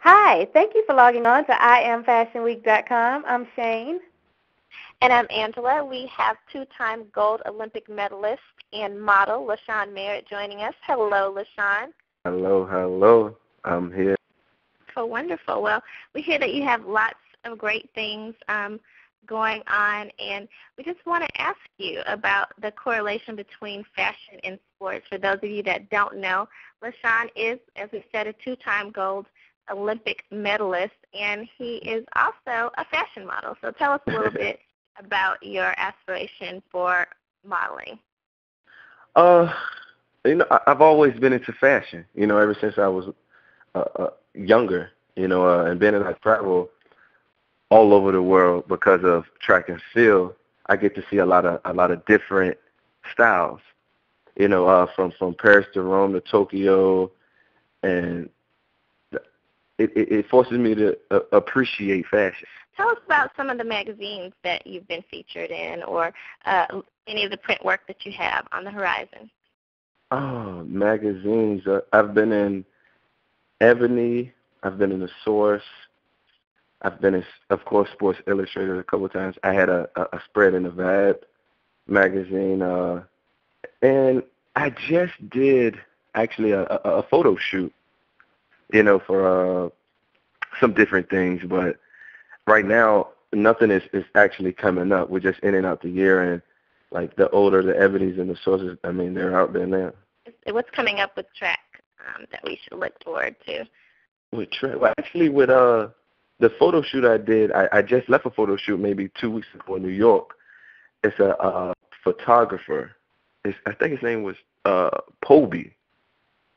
Hi, thank you for logging on to IamFashionWeek.com. I'm Shane. And I'm Angela. We have two-time gold Olympic medalist and model LaShawn Merritt joining us. Hello, LaShawn. Hello. I'm here. Oh, wonderful. Well, we hear that you have lots of great things going on, and we just want to ask you about the correlation between fashion and sports. For those of you that don't know, LaShawn is, as we said, a two-time gold Olympic medalist, and he is also a fashion model. So tell us a little bit about your aspiration for modeling. I've always been into fashion. Ever since I was younger. And being that I travel all over the world because of track and field, I get to see a lot of different styles. From Paris to Rome to Tokyo, and it forces me to appreciate fashion. Tell us about some of the magazines that you've been featured in, or any of the print work that you have on the horizon. Oh, magazines. I've been in Ebony. I've been in The Source. I've been in, of course, Sports Illustrated a couple of times. I had a spread in the Vibe magazine. And I just did, actually, a photo shoot, for some different things. But right now, nothing is actually coming up. We're just in and out the year, and like the older the Ebonies and the Sources, they're out there now. What's coming up with track that we should look forward to? With track? Well, actually, with the photo shoot I did, I just left a photo shoot maybe 2 weeks ago in New York. It's a photographer. I think his name was Poby.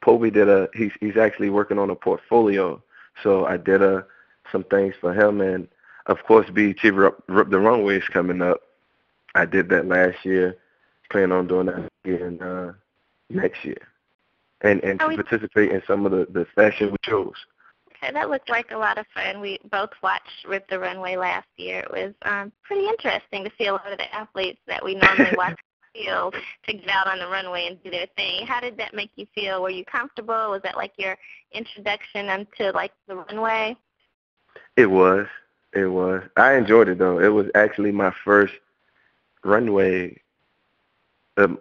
Poby did he's actually working on a portfolio. So I did some things for him, and of course, BET Rip the Runway is coming up. I did that last year. Plan on doing that again next year, and to participate in some of the fashion shows. Okay, that looked like a lot of fun. We both watched Rip the Runway last year. It was pretty interesting to see a lot of the athletes that we normally watch field to get out on the runway and do their thing. How did that make you feel? Were you comfortable? Was that like your introduction into like the runway? It was. I enjoyed it though. It was actually my first runway,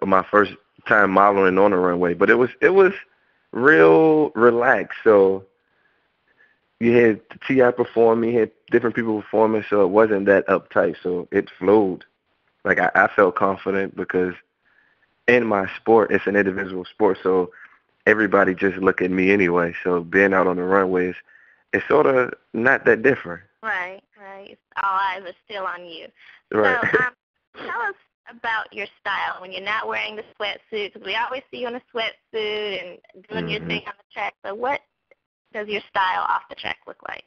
my first time modeling on a runway. But it was real relaxed. So you had T.I. performing, you had different people performing, so it wasn't that uptight. So it flowed. Like, I felt confident because in my sport, it's an individual sport, so everybody just look at me anyway. So being out on the runways, it's sort of not that different. Right. All eyes are still on you. Right. So tell us about your style when you're not wearing the sweatsuit, because we always see you in a sweatsuit and doing your thing on the track. So what does your style off the track look like?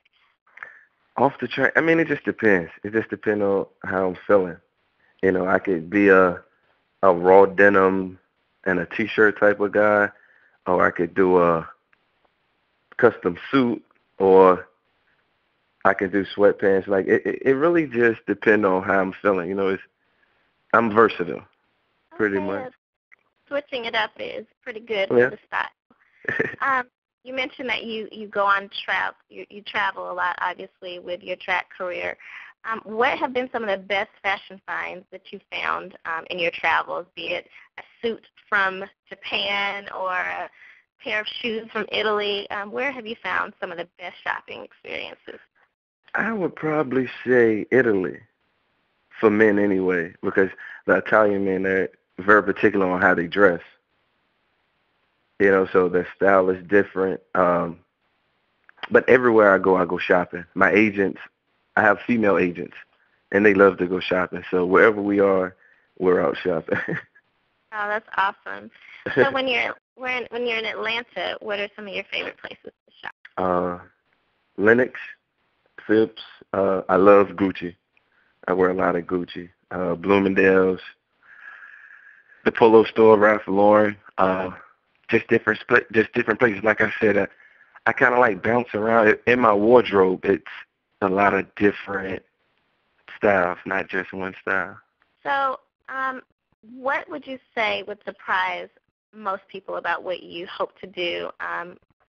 Off the track, it just depends. It just depends on how I'm feeling. I could be a raw denim and a T-shirt type of guy, or I could do a custom suit, or I could do sweatpants. Like, it really just depends on how I'm feeling. I'm versatile, pretty much. Switching it up is pretty good for the style. You mentioned that you go on travel. You travel a lot, obviously, with your track career. What have been some of the best fashion finds that you found in your travels, be it a suit from Japan or a pair of shoes from Italy? Where have you found some of the best shopping experiences? I would probably say Italy, for men anyway, because the Italian men are very particular on how they dress. So their style is different. But everywhere I go shopping. My agents, I have female agents, and they love to go shopping. So wherever we are, we're out shopping. Oh, that's awesome. So when you're in Atlanta, what are some of your favorite places to shop? Lenox, Phipps. I love Gucci. I wear a lot of Gucci. Bloomingdale's, the Polo Store, Ralph Lauren. Just different places. Like I said, I kind of like bounce around. In my wardrobe, it's a lot of different styles, not just one style. So, what would you say would surprise most people about what you hope to do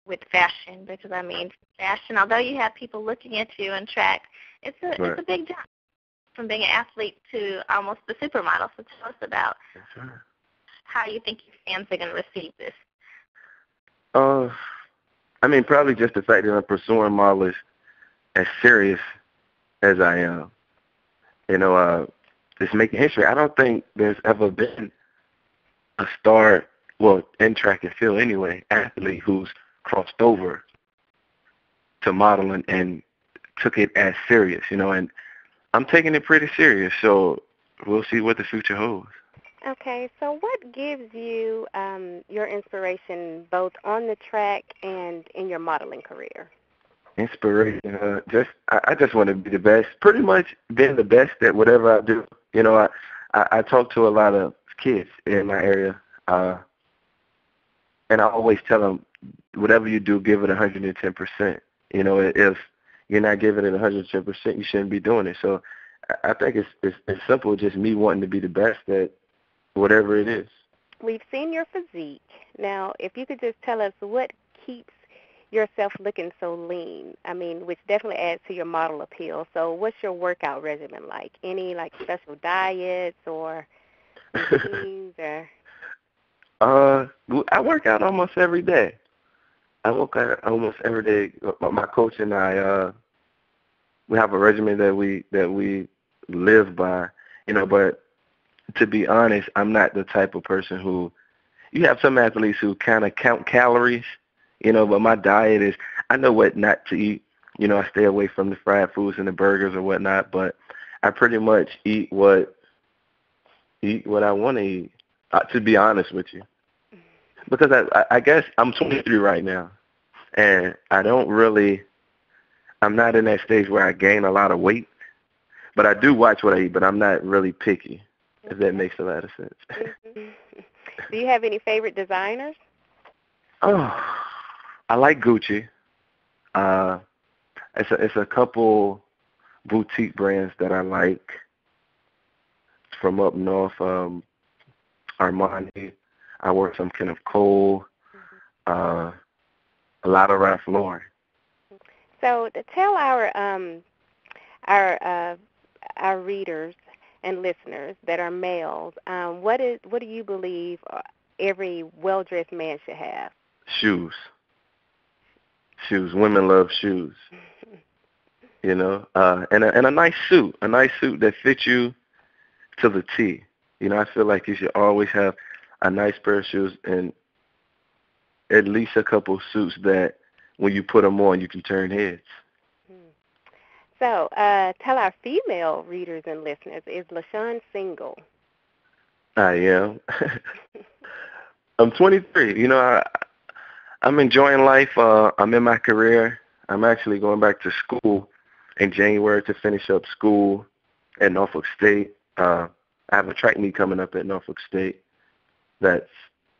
with fashion? Because, I mean, fashion, although you have people looking at you in track, it's a big jump from being an athlete to almost the supermodel. So tell us about how you think your fans are going to receive this. I mean, probably just the fact that I'm pursuing modeling as serious as I am. It's making history. I don't think there's ever been a star, well, in track and field anyway, athlete who's crossed over to modeling and took it as serious, and I'm taking it pretty serious, so we'll see what the future holds. Okay, so what gives you your inspiration both on the track and in your modeling career? Inspiration, I just want to be the best, pretty much being the best at whatever I do. I talk to a lot of kids in my area, and I always tell them, whatever you do, give it 110%. If you're not giving it 110%, you shouldn't be doing it. So I think it's simple, just me wanting to be the best at whatever it is. We've seen your physique. Now, if you could just tell us what keeps yourself looking so lean, I mean, which definitely adds to your model appeal. So what's your workout regimen like? Any, special diets or routines? I work out almost every day. I work out almost every day. My coach and I, we have a regimen that we live by, but to be honest, I'm not the type of person who, you have some athletes who kind of count calories, but my diet is, I know what not to eat. I stay away from the fried foods and the burgers or whatnot, but I pretty much eat what I want to eat, to be honest with you. Because I guess I'm 23 right now, and I'm not in that stage where I gain a lot of weight, but I do watch what I eat, but I'm not really picky, if that makes a lot of sense. Mm-hmm. Do you have any favorite designers? Oh, I like Gucci. It's a couple boutique brands that I like from up north. Armani. I work some kind of Cole. A lot of Ralph Lauren. So to tell our readers and listeners that are males, what do you believe every well-dressed man should have? Shoes. Women love shoes. And a nice suit that fits you to the T. I feel like you should always have a nice pair of shoes and at least a couple suits that when you put them on, you can turn heads. So tell our female readers and listeners, is LaShawn single? I am. I'm 23. I'm enjoying life. I'm in my career. I'm actually going back to school in January to finish up school at Norfolk State. I have a track meet coming up at Norfolk State that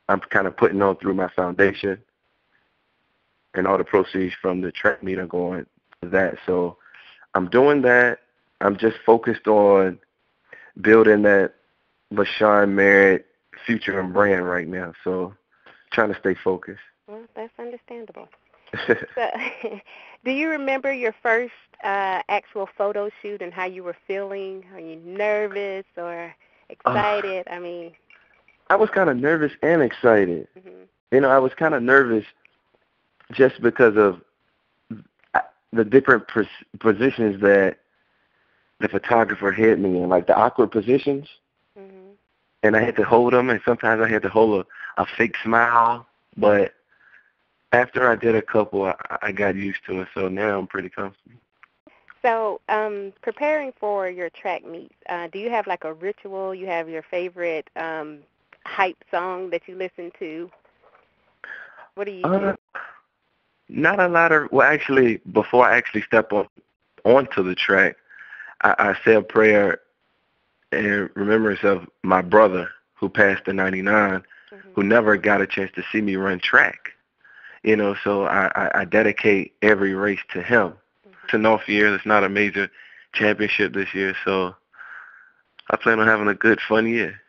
I'm kind of putting on through my foundation, and all the proceeds from the track meet are going to that. So I'm doing that. I'm just focused on building that LaShawn Merritt future and brand right now. So trying to stay focused. Well, that's understandable. So, do you remember your first actual photo shoot and how you were feeling? Are you nervous or excited? I was kind of nervous and excited. Mm-hmm. I was kind of nervous just because of the different positions that the photographer had me in, like the awkward positions. Mm-hmm. And I had to hold them, and sometimes I had to hold a fake smile. But after I did a couple, I got used to it, so now I'm pretty comfortable. So preparing for your track meets, do you have like a ritual? You have your favorite hype song that you listen to? What do you do? Not a lot of, well, actually, before I actually step onto the track, I say a prayer in remembrance of my brother who passed in 99, mm-hmm. who never got a chance to see me run track. So I dedicate every race to him. Mm-hmm. To North year, it's not a major championship this year, so I plan on having a good, fun year.